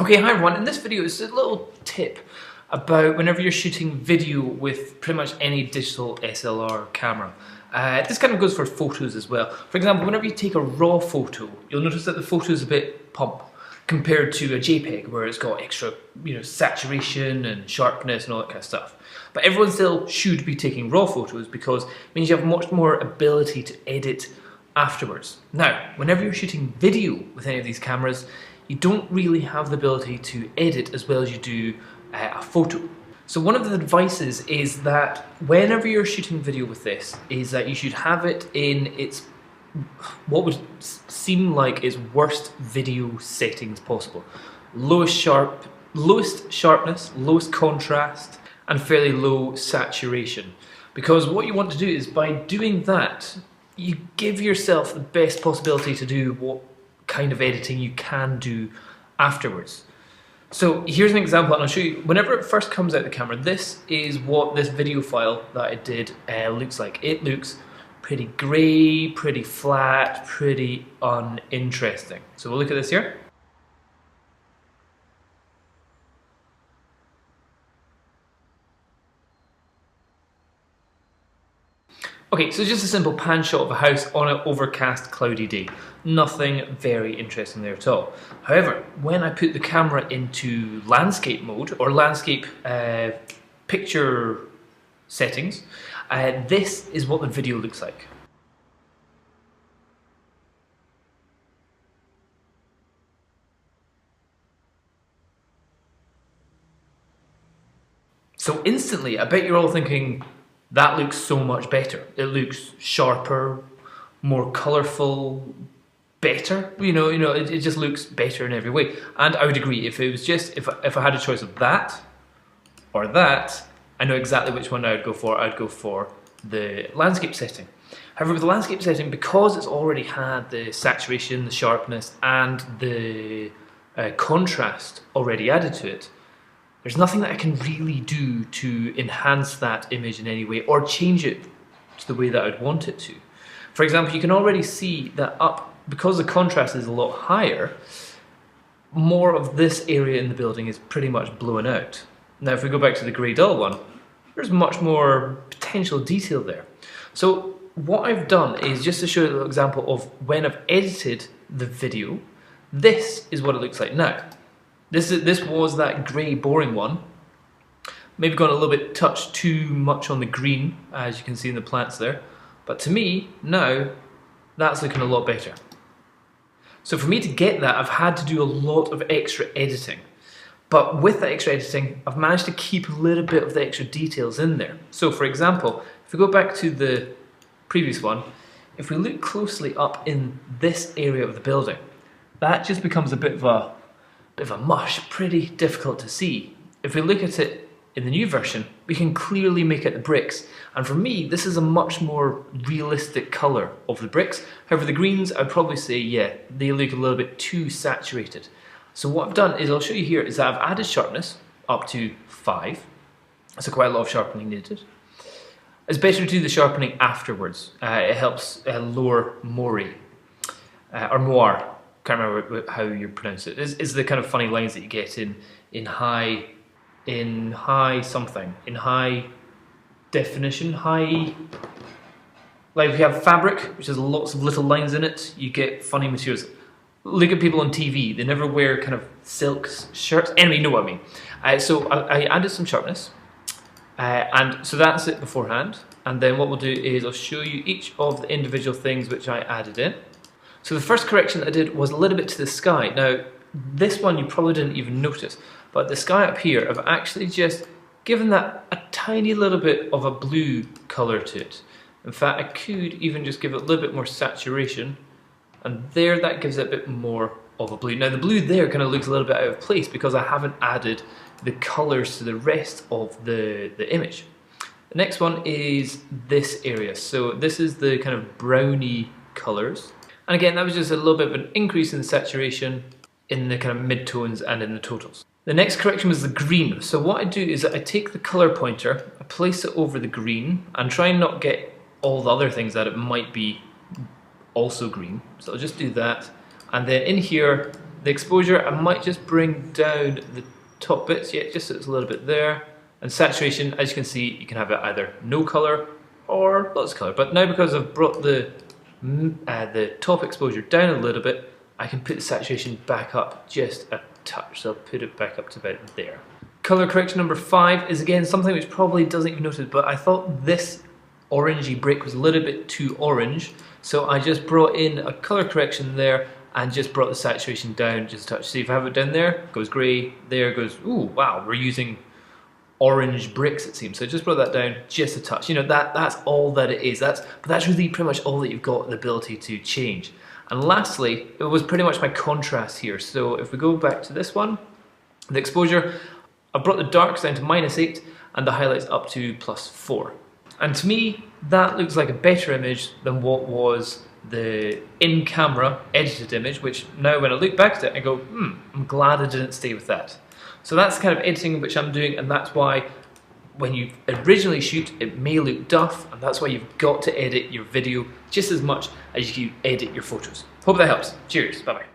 Okay, hi everyone. In this video, it's a little tip about whenever you're shooting video with pretty much any digital SLR camera. This kind of goes for photos as well. For example, whenever you take a raw photo, you'll notice that the photo is a bit pump compared to a JPEG where it's got extra, saturation and sharpness and all that kind of stuff. But everyone still should be taking raw photos because it means you have much more ability to edit afterwards. Now, whenever you're shooting video with any of these cameras, you don't really have the ability to edit as well as you do a photo. So one of the advices is that whenever you're shooting video with this, is that you should have it in its, what would seem like its worst video settings possible. Lowest sharpness, lowest contrast, and fairly low saturation. Because what you want to do is, by doing that, you give yourself the best possibility to do what kind of editing you can do afterwards. So here's an example, and I'll show you. Whenever it first comes out the camera, this is what this video file that I did looks like. It looks pretty grey, pretty flat, pretty uninteresting. So we'll look at this here. Okay, so just a simple pan shot of a house on an overcast, cloudy day. Nothing very interesting there at all. However, when I put the camera into landscape mode, or landscape picture settings, this is what the video looks like. So instantly, I bet you're all thinking, that looks so much better. It looks sharper, more colourful, better. It just looks better in every way. And I would agree. If it was just if I had a choice of that or that, I know exactly which one I would go for. I'd go for the landscape setting. However, with the landscape setting, because it's already had the saturation, the sharpness, and the contrast already added to it, there's nothing that I can really do to enhance that image in any way or change it to the way that I'd want it to. For example, you can already see that because the contrast is a lot higher, more of this area in the building is pretty much blown out. Now, if we go back to the grey dull one, there's much more potential detail there. So what I've done is just to show you a little example of when I've edited the video, this is what it looks like now. This was that grey boring one. Maybe gone a little bit touched too much on the green, as you can see in the plants there. But to me, now, that's looking a lot better. So for me to get that, I've had to do a lot of extra editing. But with that extra editing, I've managed to keep a little bit of the extra details in there. So for example, if we go back to the previous one, if we look closely up in this area of the building, that just becomes a bit of a mush, pretty difficult to see. If we look at it in the new version, we can clearly make out the bricks. And for me, this is a much more realistic colour of the bricks. However, the greens, I'd probably say, yeah, they look a little bit too saturated. So what I've done is, I'll show you here, is that I've added sharpness up to 5. So quite a lot of sharpening needed. It's better to do the sharpening afterwards. It helps lower moire, or moire. Can't remember how you pronounce it. Is the kind of funny lines that you get in high definition, like if you have fabric, which has lots of little lines in it, you get funny materials. Look at people on TV, they never wear kind of silk shirts. Anyway, you know what I mean. So I added some sharpness, and so that's it beforehand. And then what we'll do is I'll show you each of the individual things which I added in. So the first correction that I did was a little bit to the sky. Now, this one you probably didn't even notice, but the sky up here, I've actually just given that a tiny little bit of a blue colour to it. In fact, I could even just give it a little bit more saturation, and there, that gives it a bit more of a blue. Now, the blue there kind of looks a little bit out of place because I haven't added the colours to the rest of the image. The next one is this area. So this is the kind of browny colours. And again, that was just a little bit of an increase in the saturation in the kind of mid-tones and in the totals. The next correction was the green. So what I do is that I take the colour pointer, I place it over the green, and try and not get all the other things that it might be also green. So I'll just do that. And then in here, The exposure, I might just bring down the top bits, yeah, just so it's a little bit there. And saturation, as you can see, you can have it either no colour or lots of colour. But now because I've brought the top exposure down a little bit, I can put the saturation back up just a touch. So I'll put it back up to about there. Colour correction number 5 is again something which probably doesn't even notice, but I thought this orangey brick was a little bit too orange. So I just brought in a colour correction there and just brought the saturation down just a touch. See, if I have it down there, goes grey, there goes, ooh, wow, we're using orange bricks it seems. So just brought that down just a touch. You know, that's all that it is. But that's really pretty much all that you've got the ability to change. And lastly, it was pretty much my contrast here. So if we go back to this one, the exposure, I brought the darks down to -8 and the highlights up to +4. And to me, that looks like a better image than what was the in-camera edited image, which now when I look back at it, I go, I'm glad I didn't stay with that. So that's the kind of editing which I'm doing, and that's why when you originally shoot, it may look duff, and that's why you've got to edit your video just as much as you edit your photos. Hope that helps. Cheers, bye-bye.